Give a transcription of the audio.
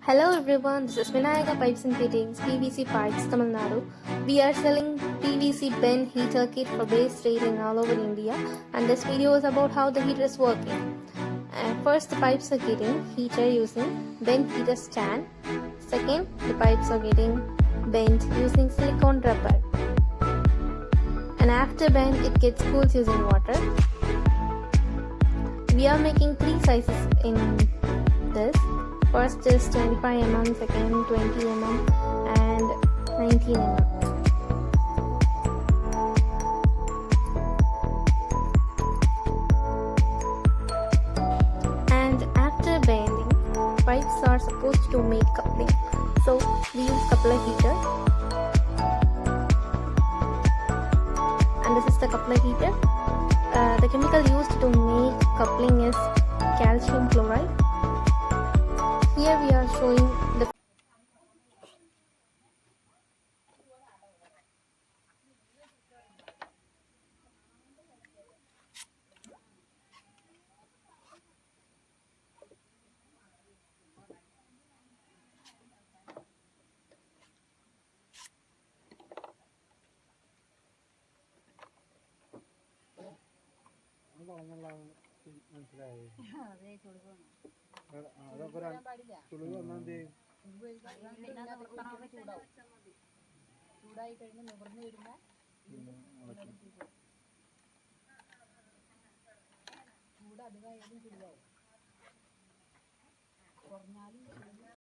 Hello everyone, this is Vinayaka Pipes and Fittings, PVC Pipes, Tamil Nadu. We are selling PVC bend heater kit for base rating all over India, and this video is about how the heater is working. First, the pipes are getting heater using bent heater stand. Second, the pipes are getting bent using silicone rubber. And after bend, it gets cooled using water. We are making three sizes in this. First is 25 mm, second 20 mm and 19 mm. And after bending, pipes are supposed to make coupling. So we use coupler heater. And this is the coupler heater. The chemical used to make coupling is calcium chloride. Here we are showing the മനസ്സിലായി ചുളിവ് ചൂടായി കഴിഞ്ഞ് നിവർന്നു വരുമ്പോൾ ചൂട് അധികമായാലും ചൂടാവും കുറഞ്ഞാലും